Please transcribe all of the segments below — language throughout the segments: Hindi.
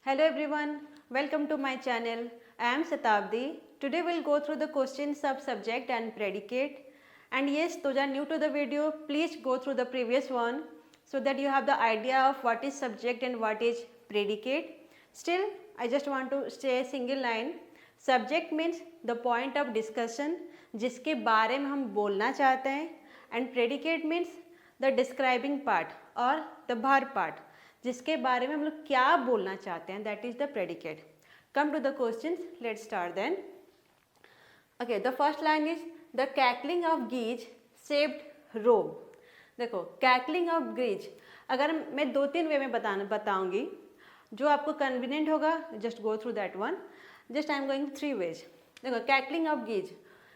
Hello everyone, welcome to my channel. I am Satabdi. Today we'll go through the questions of subject and predicate. And yes, those are new to the video, please go through the previous one so that you have the idea of what is subject and what is predicate. Still, I just want to say a single line. Subject means the point of discussion जिसके बारे में हम बोलना चाहते हैं, and predicate means the describing part और the verb part जिसके बारे में हम लोग क्या बोलना चाहते हैं, that is the predicate. Come to the questions, let's start then. Okay, the first line is the cackling of geese saved Rome. देखो cackling of geese अगर मैं दो तीन वे में बताऊंगी जो आपको कन्वीनियंट होगा, just go through that one. Just I am going three ways. देखो कैकलिंग ऑफ गीज,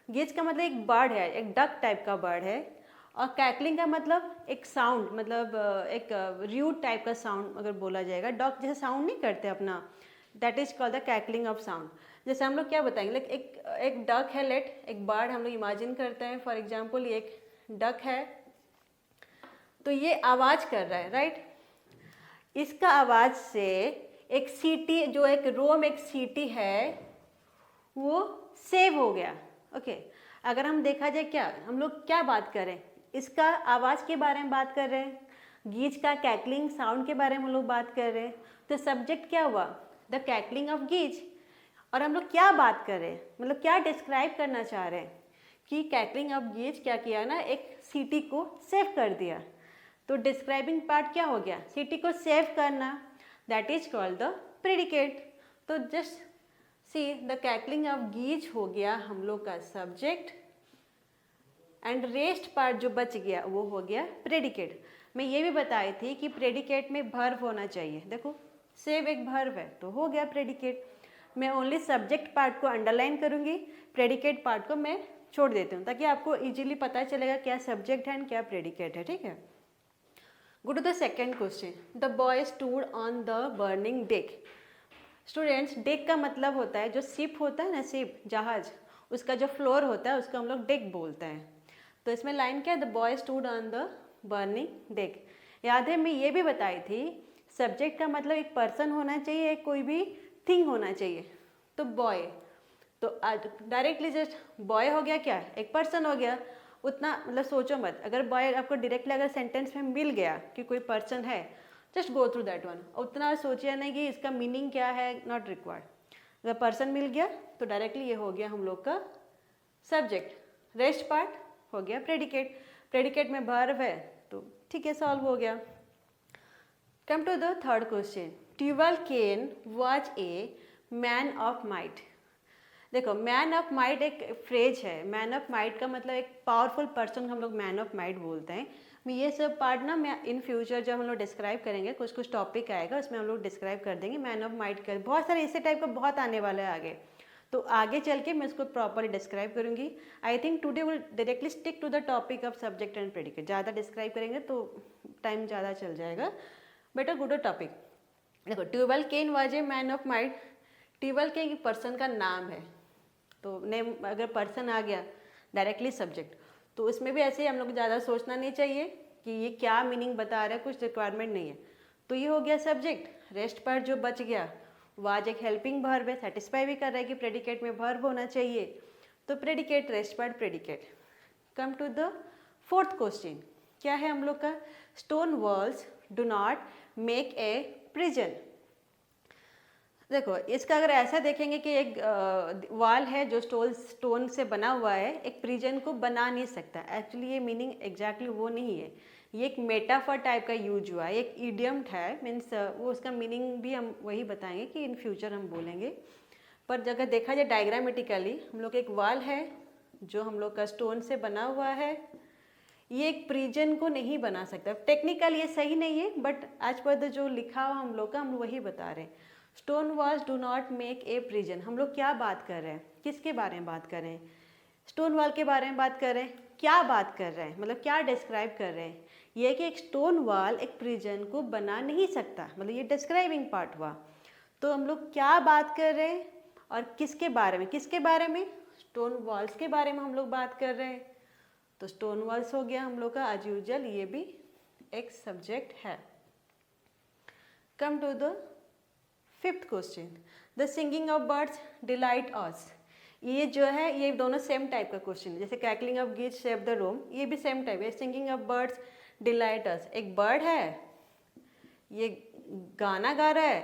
गीज का मतलब एक बर्ड है, एक डक टाइप का बर्ड है. और कैकलिंग का मतलब एक साउंड, मतलब एक र्यूड टाइप का साउंड अगर बोला जाएगा. डॉग जैसे साउंड नहीं करते अपना, that is called the cackling of sound. जैसे हम लोग क्या बताएंगे, लाइक एक डक है, लेट एक बर्ड हम लोग इमेजिन करते हैं. फॉर एग्जाम्पल ये एक डक है, तो ये आवाज़ कर रहा है, राइट. इसका आवाज़ से एक सीटी, जो एक रोम एक सीटी है, वो सेव हो गया. ओके अगर हम देखा जाए क्या हम लोग क्या बात करें, इसका आवाज़ के बारे में बात कर रहे हैं, गीज का कैकलिंग साउंड के बारे में हम लोग बात कर रहे हैं. तो सब्जेक्ट क्या हुआ, द कैकलिंग ऑफ गीज. और हम लोग क्या बात कर रहे हैं, मतलब क्या डिस्क्राइब करना चाह रहे हैं कि कैकलिंग ऑफ गीज क्या किया ना, एक सीटी को सेव कर दिया. तो डिस्क्राइबिंग पार्ट क्या हो गया, सिटी को सेव करना, that is called the predicate. तो just C the cackling of गीज हो गया हम लोग का सब्जेक्ट, एंड रेस्ट पार्ट जो बच गया वो हो गया प्रेडिकेट. मैं ये भी बताई थी कि प्रेडिकेट में वर्ब होना चाहिए. देखो सेव एक वर्ब है तो हो गया प्रेडिकेट. मैं ओनली सब्जेक्ट पार्ट को अंडरलाइन करूँगी, प्रेडिकेट पार्ट को मैं छोड़ देती हूँ ताकि आपको इजीली पता चलेगा क्या सब्जेक्ट है एंड क्या प्रेडिकेट है. ठीक है. Go to the second question. The boy stood on the burning deck. Students, deck का मतलब होता है जो शिप होता है ना, शिप जहाज, उसका जो फ्लोर होता है उसको हम लोग डेक बोलते हैं. तो इसमें लाइन क्या है, the boy stood on the burning deck. याद है मैं ये भी बताई थी, सब्जेक्ट का मतलब एक पर्सन होना चाहिए, कोई भी थिंग होना चाहिए. तो बॉय, तो डायरेक्टली जस्ट बॉय हो गया, क्या एक पर्सन हो गया. उतना मतलब सोचो मत, अगर बॉय आपको डायरेक्टली अगर सेंटेंस में मिल गया कि कोई पर्सन है, just go through that one. उतना सोचिए नहीं कि इसका मीनिंग क्या है, नॉट रिक्वायर्ड. अगर पर्सन मिल गया तो डायरेक्टली ये हो गया हम लोग का सब्जेक्ट. रेस्ट पार्ट हो गया प्रेडिकेट. प्रेडिकेट में वर्ब है तो ठीक है, सॉल्व हो गया. Come to the third question. Tubal Cain was a man of might. देखो मैन ऑफ माइट एक फ्रेज है. मैन ऑफ माइट का मतलब एक पावरफुल पर्सन को हम लोग मैन ऑफ माइट बोलते हैं. मैं ये सब पार्ट ना मैं इन फ्यूचर जब हम लोग डिस्क्राइब करेंगे, कुछ कुछ टॉपिक आएगा उसमें हम लोग डिस्क्राइब कर देंगे मैन ऑफ माइट का. बहुत सारे इसी टाइप का बहुत आने वाला है आगे, तो आगे चल के मैं इसको प्रॉपरली डिस्क्राइब करूँगी. I think today will directly stick to the topic of subject and predicate. ज़्यादा डिस्क्राइब करेंगे तो टाइम ज़्यादा चल जाएगा. Better good topic. देखो Tubal Cain was a man of might. Tubal Cain एक पर्सन का नाम है, तो नेम अगर पर्सन आ गया डायरेक्टली सब्जेक्ट, तो उसमें भी ऐसे हम लोग ज़्यादा सोचना नहीं चाहिए कि ये क्या मीनिंग बता रहा है, कुछ रिक्वायरमेंट नहीं है. तो ये हो गया सब्जेक्ट. रेस्ट पार्ट जो बच गया वाज एक हेल्पिंग वर्ब है, सेटिस्फाई भी कर रहा है कि प्रेडिकेट में वर्ब होना चाहिए. तो predicate, rest part, predicate. Come to the fourth question. क्या है हम लोग का, stone walls do not make a prison. देखो इसका अगर ऐसा देखेंगे कि एक वॉल है जो स्टोन से बना हुआ है, एक प्रिजन को बना नहीं सकता. एक्चुअली ये मीनिंग एग्जैक्टली वो नहीं है. ये एक मेटाफर टाइप का यूज हुआ है, एक इडियम है. मीन्स वो उसका मीनिंग भी हम वही बताएंगे कि इन फ्यूचर हम बोलेंगे. पर अगर देखा जाए डायग्रामेटिकली, हम लोग एक वॉल है जो हम लोग का स्टोन से बना हुआ है, ये एक प्रिजन को नहीं बना सकता. टेक्निकल ये सही नहीं है, बट आज पर जो लिखा हुआ हम लोग का, हम वही बता रहे हैं. Stone walls do not make a prison. हम लोग क्या बात कर रहे हैं, किसके बारे में बात कर रहे हैं, स्टोन वॉल के बारे में बात कर रहे हैं. क्या बात कर रहे हैं, मतलब क्या डिस्क्राइब कर रहे हैं, ये कि एक स्टोन वॉल एक प्रिजन को बना नहीं सकता, मतलब ये डिस्क्राइबिंग पार्ट हुआ. तो हम लोग क्या बात कर रहे हैं और किसके बारे में, किसके बारे में, स्टोन वॉल्स के बारे में हम लोग बात कर रहे हैं. तो स्टोन वॉल्स हो गया हम लोग का एज यूजुअल, ये भी एक सब्जेक्ट है. Come to the fifth question, the singing of birds delight us. ये जो है ये दोनों सेम टाइप का क्वेश्चन है, जैसे कैकलिंग ऑफ गीज शेप द रूम, ये भी सेम टाइप है। सिंगिंग ऑफ बर्ड्स डिलाइट अस, एक बर्ड है, ये गाना गा रहा है,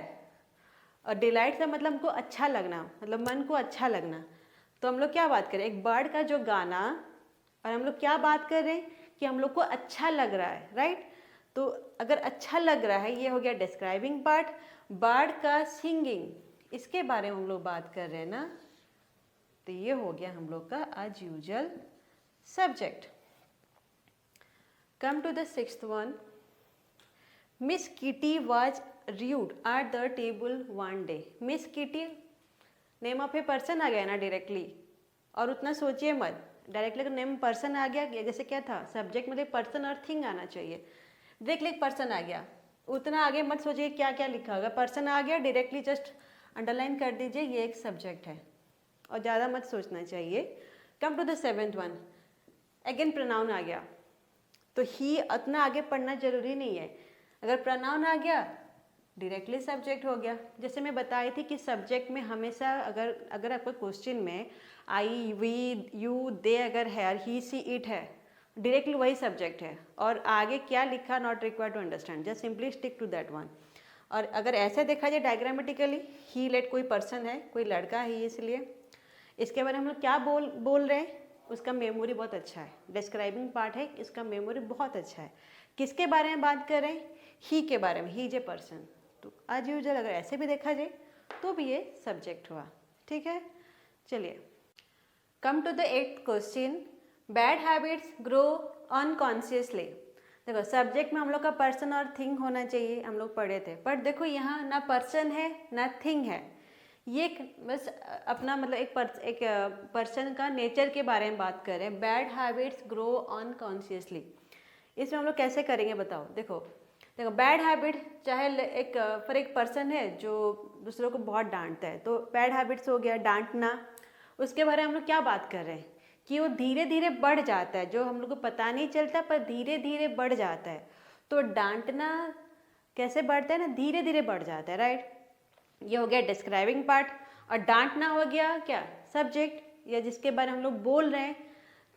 और डिलाइट का मतलब हमको अच्छा लगना, मतलब मन को अच्छा लगना। तो हम लोग क्या बात करें, एक बर्ड का जो गाना, और हम लोग क्या बात कर रहे हैं कि हम लोग को अच्छा लग रहा है, राइट। तो अगर अच्छा लग रहा है, ये हो गया डिस्क्राइबिंग पार्ट। बर्ड का सिंगिंग, इसके बारे में हम लोग बात कर रहे हैं ना, तो ये हो गया हम लोग का as usual subject. Come to the sixth one, Miss Kitty was rude at the table one day. Miss Kitty name of a person आ गया ना डायरेक्टली, और उतना सोचिए मत, डायरेक्टली अगर नेम पर्सन आ गया, जैसे क्या था सब्जेक्ट में पर्सन और थिंग आना चाहिए, डायरेक्टली एक पर्सन आ गया, उतना आगे मत सोचिए क्या क्या लिखा होगा, पर्सन आ गया डायरेक्टली जस्ट अंडरलाइन कर दीजिए ये एक सब्जेक्ट है, और ज़्यादा मत सोचना चाहिए। Come to the seventh one, again pronoun आ गया, तो ही उतना आगे पढ़ना जरूरी नहीं है, अगर प्रोनाउन आ गया डायरेक्टली सब्जेक्ट हो गया। जैसे मैं बताई थी कि सब्जेक्ट में हमेशा अगर आपको क्वेश्चन में आई, वी, यू, दे अगर है, ही, सी, इट है, डायरेक्टली वही सब्जेक्ट है, और आगे क्या लिखा not required to understand, just simply stick to that one. और अगर ऐसे देखा जाए डायग्रामेटिकली, ही लेट कोई पर्सन है, कोई लड़का है, इसलिए इसके बारे में हम लोग क्या बोल रहे हैं, उसका मेमोरी बहुत अच्छा है, डिस्क्राइबिंग पार्ट है, इसका मेमोरी बहुत अच्छा है। किसके बारे में बात कर रहे हैं, ही के बारे में, ही इज ए पर्सन। तो आज यूजल अगर ऐसे भी देखा जाए तो भी ये सब्जेक्ट हुआ, ठीक है। चलिए, come to the eighth question, bad habits grow unconsciously. देखो सब्जेक्ट में हम लोग का पर्सन और थिंग होना चाहिए, हम लोग पढ़े थे, बट देखो यहाँ ना पर्सन है ना थिंग है, ये बस अपना मतलब एक पर्सन का नेचर के बारे में बात कर रहे हैं। बैड हैबिट्स ग्रो अनकॉन्शियसली, इसमें हम लोग कैसे करेंगे बताओ। देखो बैड हैबिट चाहे एक पर्सन है जो दूसरों को बहुत डांटता है, तो बैड हैबिट्स हो गया डांटना। उसके बारे में हम लोग क्या बात कर रहे हैं कि वो धीरे धीरे बढ़ जाता है, जो हम लोग को पता नहीं चलता पर धीरे धीरे बढ़ जाता है। तो डांटना कैसे बढ़ता है ना, धीरे धीरे बढ़ जाता है, राइट। ये हो गया डिस्क्राइबिंग पार्ट, और डांटना हो गया क्या सब्जेक्ट, या जिसके बारे में हम लोग बोल रहे हैं।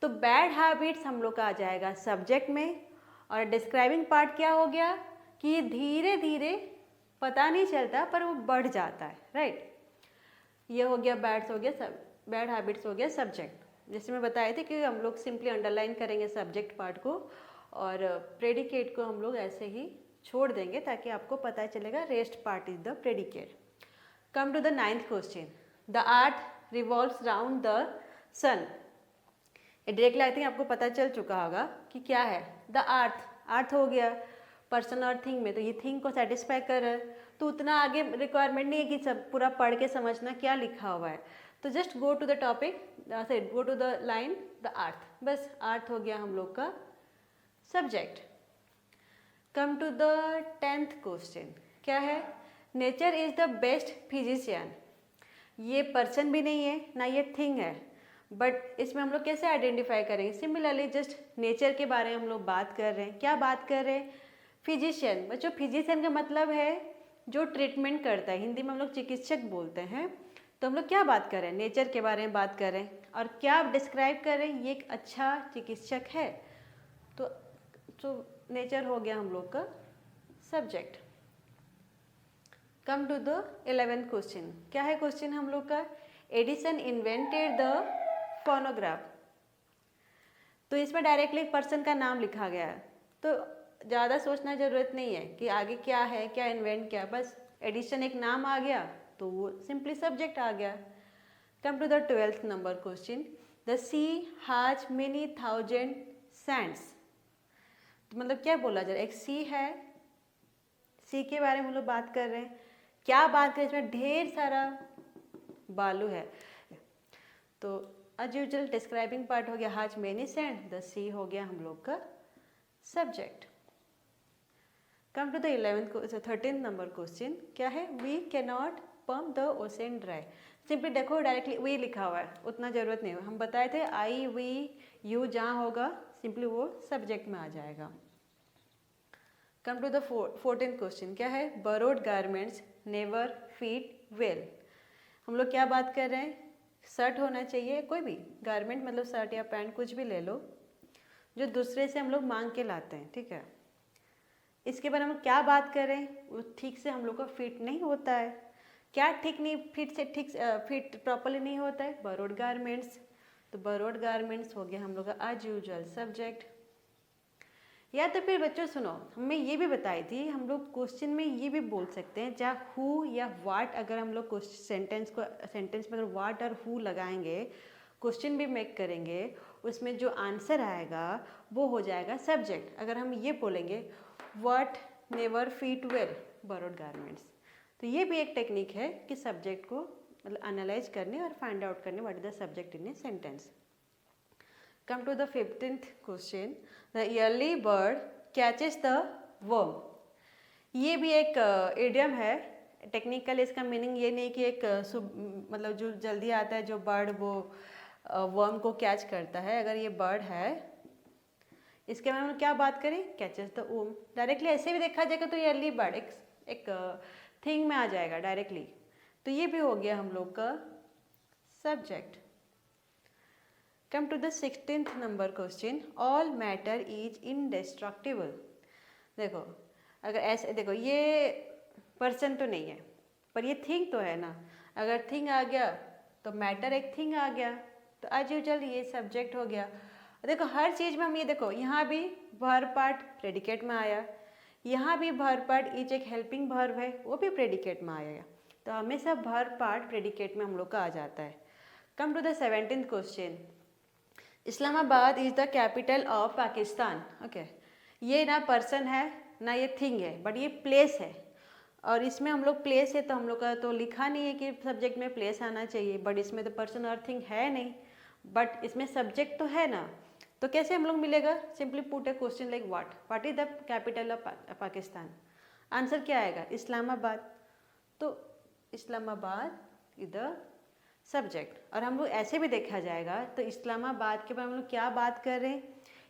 तो बैड हैबिट्स हम लोग का आ जाएगा सब्जेक्ट में, और डिस्क्राइबिंग पार्ट क्या हो गया कि धीरे धीरे पता नहीं चलता पर वो बढ़ जाता है, राइट। ये हो गया बैड हैबिट्स हो गया सब्जेक्ट। जैसे मैं बताए थे कि हम लोग सिंपली अंडरलाइन करेंगे सब्जेक्ट पार्ट को, और प्रेडिकेट को हम लोग ऐसे ही छोड़ देंगे ताकि आपको पता चलेगा rest part is the predicate. Come to the ninth question, the earth revolves round the sun. ये डायरेक्टली आई थिंक आपको पता चल चुका होगा कि क्या है, द अर्थ हो गया पर्सन और थिंग में, तो ये थिंग को सेटिस्फाई कर रहा है, तो उतना आगे रिक्वायरमेंट नहीं है कि सब पूरा पढ़ के समझना क्या लिखा हुआ है। तो just go to the topic, go to the line the earth, बस अर्थ हो गया हम लोग का subject. Come to the 10th question, क्या है, nature is the best physician. ये पर्सन भी नहीं है ना ये थिंग है, बट इसमें हम लोग कैसे आइडेंटिफाई करेंगे। सिमिलरली जस्ट नेचर के बारे में हम लोग बात कर रहे हैं, क्या बात कर रहे हैं, फिजिशियन। बच्चों फिजिशियन का मतलब है जो ट्रीटमेंट करता है, हिंदी में हम लोग चिकित्सक बोलते हैं। तो हम लोग क्या बात कर रहे हैं, नेचर के बारे में बात कर रहे हैं, और क्या डिस्क्राइब कर रहे हैं, ये एक अच्छा चिकित्सक है। तो नेचर हो गया हम लोग का subject. Come to the 11th question, क्या है क्वेश्चन हम लोग का, एडिसन इन्वेंटेड द फोनोग्राफ। तो इसमें डायरेक्टली एक पर्सन का नाम लिखा गया है, तो ज़्यादा सोचना ज़रूरत नहीं है कि आगे क्या है, क्या इन्वेंट किया, बस एडिशन एक नाम आ गया तो वो सिंपली सब्जेक्ट आ गया। Come to the 12th number question, the sea has many thousand sands. मतलब क्या बोला जा रहा है, एक सी है, सी के बारे में हम लोग बात कर रहे हैं, क्या बात करें, इसमें ढेर सारा बालू है। तो एज यूजुअल डिस्क्राइबिंग पार्ट हो गया has many sand, the sea हो गया हम लोग का subject. Come to the 13th number question, क्या है, we can not pump the ocean dry. Simply देखो डायरेक्टली वी लिखा हुआ है, उतना ज़रूरत नहीं है, हम बताए थे आई, वी, यू जहाँ होगा सिंपली वो सब्जेक्ट में आ जाएगा। कम टू द 14th क्वेश्चन, क्या है, burrowed garments never feet well. हम लोग क्या बात कर रहे हैं, शर्ट होना चाहिए, कोई भी गारमेंट मतलब शर्ट या पैंट कुछ भी ले लो जो दूसरे से हम लोग मांग के लाते हैं, ठीक है। इसके बारे में क्या बात करें, वो ठीक से हम लोग का फिट नहीं होता है। क्या ठीक नहीं, फिट प्रॉपरली नहीं होता है, बोरोड गारमेंट्स। तो बोरोड गारमेंट्स हो गया हम लोग का एज यूजुअल सब्जेक्ट। या तो फिर बच्चों सुनो, हमें ये भी बताई थी, हम लोग क्वेश्चन में ये भी बोल सकते हैं, चाहे हु या वाट, अगर हम लोग सेंटेंस में अगर वाट और हु लगाएंगे, क्वेश्चन भी मेक करेंगे, उसमें जो आंसर आएगा वो हो जाएगा सब्जेक्ट। अगर हम ये बोलेंगे what never fit well borrowed garments, तो ये भी एक टेक्निक है कि सब्जेक्ट को मतलब एनालाइज करने और फाइंड आउट करने what is the subject in a sentence. Come to the 15th question, the early bird catches the worm. ये भी एक इडियम है। टेक्निकल इसका मीनिंग ये नहीं कि एक मतलब जो जल्दी आता है जो बर्ड वो वर्म को कैच करता है। अगर ये बर्ड है, इसके बारे में क्या बात करें, कैचेस द वर्म। डायरेक्टली ऐसे भी देखा जाएगा तो ईयरली बर्ड एक थिंग में आ जाएगा डायरेक्टली, तो ये भी हो गया हम लोग का subject. Come to the 16th number question, all matter is indestructible. देखो अगर ऐसे देखो, ये पर्सन तो नहीं है पर ये थिंग तो है ना। अगर थिंग आ गया तो मैटर एक थिंग आ गया, तो एज यूजुअल ये सब्जेक्ट हो गया। देखो हर चीज़ में हम ये देखो, यहाँ भी वर्ब पार्ट प्रेडिकेट में आया, यहाँ भी वर्ब पार्ट इज एक हेल्पिंग वर्ब है, वो भी प्रेडिकेट में आया। तो हमेशा वर्ब पार्ट प्रेडिकेट में हम लोग का आ जाता है। Come to the 17th question, Islamabad is the capital of Pakistan. Okay, ये ना पर्सन है ना ये थिंग है, बट ये प्लेस है। और इसमें हम लोग प्लेस है तो हम लोग का तो लिखा नहीं है कि सब्जेक्ट में प्लेस आना चाहिए, बट इसमें तो पर्सन और थिंग है नहीं, बट इसमें सब्जेक्ट तो है ना। तो कैसे हम लोग मिलेगा, simply put a question like what is the capital of Pakistan. Answer क्या आएगा, इस्लामाबाद। तो इस्लामाबाद इज द सब्जेक्ट। और हम लोग ऐसे भी देखा जाएगा तो इस्लामाबाद के बारे में हम लोग क्या बात कर रहे हैं,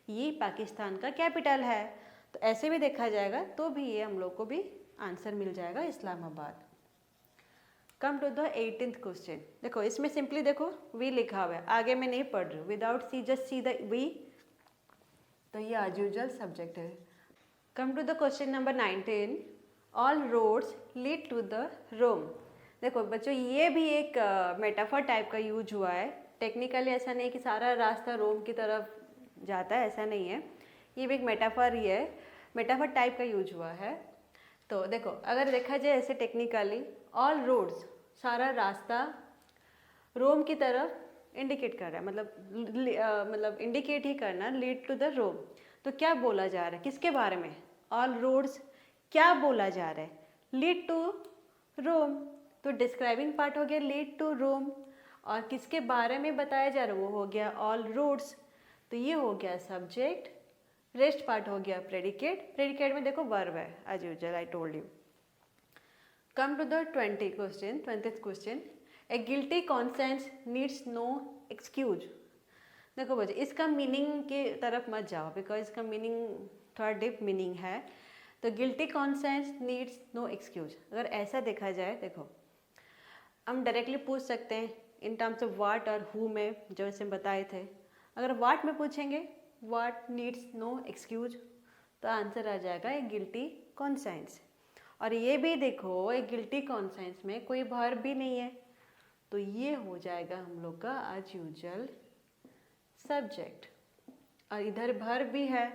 ये पाकिस्तान का कैपिटल है, तो ऐसे भी देखा जाएगा तो भी ये हम लोग को भी आंसर मिल जाएगा Islamabad. Come to the 18th question, देखो इसमें सिंपली देखो वी लिखा हुआ है, आगे मैं नहीं पढ़ रही हूँ, without C just C the V, तो ये एज यूजुअल सब्जेक्ट है। Come to the question number 19, all roads lead to the Rome. देखो बच्चों ये भी एक मेटाफर टाइप का यूज हुआ है। टेक्निकली ऐसा नहीं कि सारा रास्ता रोम की तरफ जाता है, ऐसा नहीं है, ये भी एक मेटाफर ही है, मेटाफर टाइप का यूज हुआ है। तो देखो अगर देखा जाए ऐसे टेक्निकली, ऑल रोड्स सारा रास्ता रोम की तरफ इंडिकेट कर रहा है, मतलब इंडिकेट ही करना, लीड टू द रोम। तो क्या बोला जा रहा है, किसके बारे में, ऑल रोड्स क्या बोला जा रहा है, लीड टू रोम। तो डिस्क्राइबिंग पार्ट हो गया लीड टू रोम, और किसके बारे में बताया जा रहा है वो हो गया ऑल रोड्स। तो ये हो गया सब्जेक्ट, रेस्ट पार्ट हो गया प्रेडिकेट। प्रेडिकेट में देखो वर्ब है as usual, I told you. Come to the 20th question, a guilty conscience needs no excuse. देखो बच्चे इसका मीनिंग की तरफ मत जाओ, बिकॉज इसका मीनिंग थोड़ा डीप मीनिंग है। तो guilty conscience needs no excuse, अगर ऐसा देखा जाए, देखो हम डायरेक्टली पूछ सकते हैं इन टर्म्स ऑफ वाट और हु में, जो ऐसे बताए थे। अगर वाट में पूछेंगे वाट नीड्स नो एक्सक्यूज, तो आंसर आ जाएगा ए गिल्टी कॉन्सेंस। और ये भी देखो एक गिल्टी कॉन्सेंस में कोई वर्ब भी नहीं है, तो ये हो जाएगा हम लोग का एज यूजुअल सब्जेक्ट। और इधर वर्ब भी है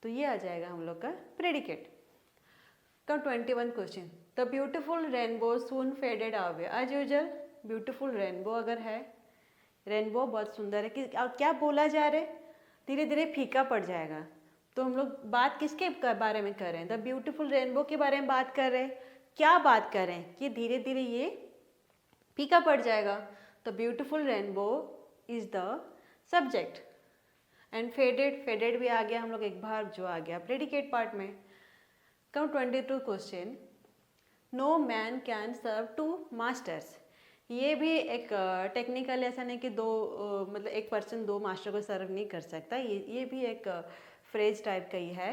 तो ये आ जाएगा हम लोग का predicate. Come 21 question, the beautiful rainbow soon faded away. As usual beautiful rainbow अगर है, रेनबो बहुत सुंदर है, कि क्या बोला जा रहा है, धीरे धीरे फीका पड़ जाएगा। तो हम लोग बात किसके बारे में कर रहे हैं, द ब्यूटीफुल रेनबो के बारे में बात कर रहे हैं। क्या बात कर रहे हैं कि धीरे धीरे ये फीका पड़ जाएगा। तो beautiful rainbow is the subject. And faded भी आ गया हम लोग एक बार, जो आ गया प्रेडिकेट पार्ट में। Come 22 question, no man can serve two masters. ये भी एक टेक्निकल ऐसा नहीं कि मतलब एक पर्सन दो मास्टर को सर्व नहीं कर सकता, ये भी एक फ्रेज टाइप का ही है।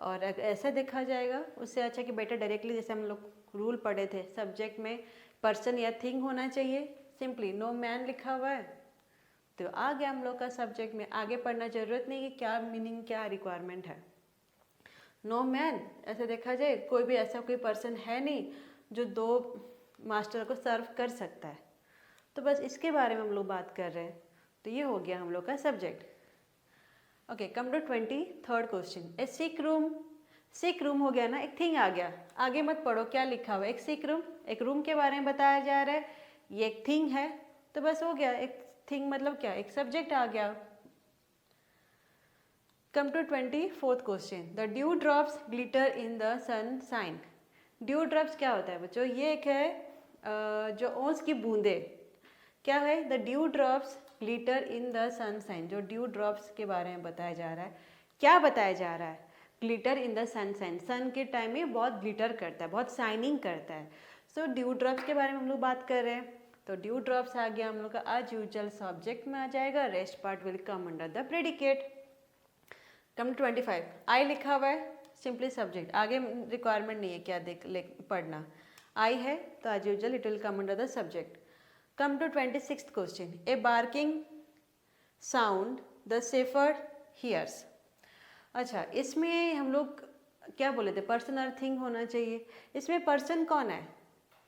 और ऐसा देखा जाएगा उससे अच्छा कि बेटर डायरेक्टली जैसे हम लोग रूल पढ़े थे सब्जेक्ट में, पर्सन या थिंग होना चाहिए, सिंपली नो मैन लिखा हुआ है तो आ गया हम लोग का सब्जेक्ट में। आगे पढ़ना जरूरत नहीं कि क्या मीनिंग क्या रिक्वायरमेंट है। नो मैन, ऐसे देखा जाए कोई भी ऐसा कोई पर्सन है नहीं जो 2 मास्टर को सर्व कर सकता है, तो बस इसके बारे में हम लोग बात कर रहे हैं। तो ये हो गया हम लोग का subject. Okay, come to 23rd question. A sick room, sick room हो गया ना, एक थिंग आ गया। आगे मत पढ़ो क्या लिखा हुआ है, एक सिक रूम, एक रूम के बारे में बताया जा रहा है, ये एक थिंग है, तो बस हो गया। एक थिंग मतलब क्या, एक सब्जेक्ट आ गया। Come to 24th question. The dew drops glitter in the sunshine. Dew drops क्या होता है बच्चों, ये एक है जो ओस की बूंदे, क्या है, the dew drops glitter in the sunshine. जो ड्यू ड्रॉप्स के बारे में बताया जा रहा है, क्या बताया जा रहा है, ग्लिटर इन द सनशाइन, सन के टाइम में बहुत ग्लिटर करता है, बहुत शाइनिंग करता है। सो ड्यू ड्रॉप्स के बारे में हम लोग बात कर रहे हैं, तो ड्यू ड्रॉप्स आ गया हम लोग का एज यूजुअल सब्जेक्ट में आ जाएगा, rest part will come under the predicate. Come 25, I लिखा हुआ है, सिंपली सब्जेक्ट, आगे रिक्वायरमेंट नहीं है क्या पढ़ना, आई है तो as usual it will come under the subject. Come to 26th question. A barking sound the shepherd hears. अच्छा, इसमें हम लोग क्या बोले थे, पर्सन और थिंग होना चाहिए, इसमें पर्सन कौन है,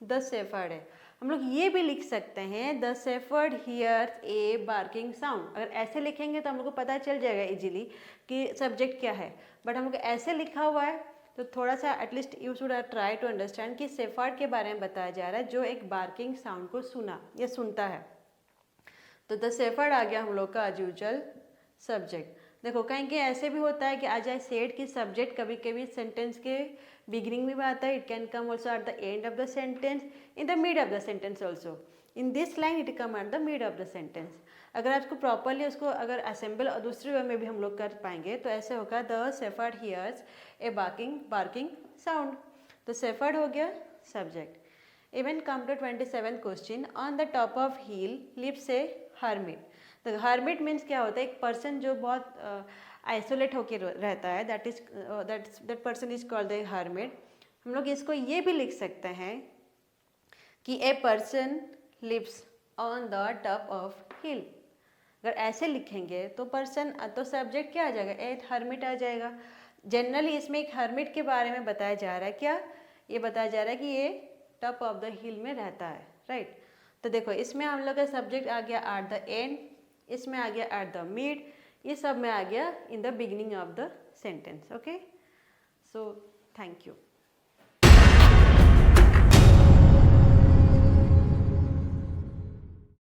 द शेफर्ड है। हम लोग ये भी लिख सकते हैं the shepherd hears a barking sound. अगर ऐसे लिखेंगे तो हम लोग को पता चल जाएगा इजीली कि सब्जेक्ट क्या है, बट हम लोग ऐसे लिखा हुआ है तो थोड़ा सा at least you should try to understand कि शेफर्ड के बारे में बताया जा रहा है जो एक बार्किंग साउंड को सुना या सुनता है। तो द शेफर्ड आ गया हम लोग का एज यूजुअल सब्जेक्ट। देखो कहीं कहीं ऐसे भी होता है कि आ जाए सेड की सब्जेक्ट कभी कभी सेंटेंस के बिगिनिंग में भी आता है, it can come also at the end of the sentence, in the mid of the sentence also, in this line it come at the mid of the sentence. अगर आपको प्रॉपरली उसको अगर असेंबल और दूसरे वे में भी हम लोग कर पाएंगे तो ऐसे होगा the shepherd hears a barking sound. तो शेफर्ड हो गया subject. Even come to 27th question. On the top of hill lives a hermit. तो हर्मिट मीन्स क्या होता है, एक पर्सन जो बहुत आइसोलेट होकर रहता है, that person is called the hermit. हम लोग इसको ये भी लिख सकते हैं कि a person lives on the top of hill. अगर ऐसे लिखेंगे तो पर्सन तो सब्जेक्ट क्या आ जाएगा, ए हर्मिट आ जाएगा। जनरली इसमें एक हर्मिट के बारे में बताया जा रहा है, क्या ये बताया जा रहा है कि ये टॉप ऑफ द हिल में रहता है, राइट। तो देखो इसमें हम लोग का सब्जेक्ट आ गया एट द एंड, इसमें आ गया एट द मिड, ये सब में आ गया in the beginning of the sentence. Okay, so thank you.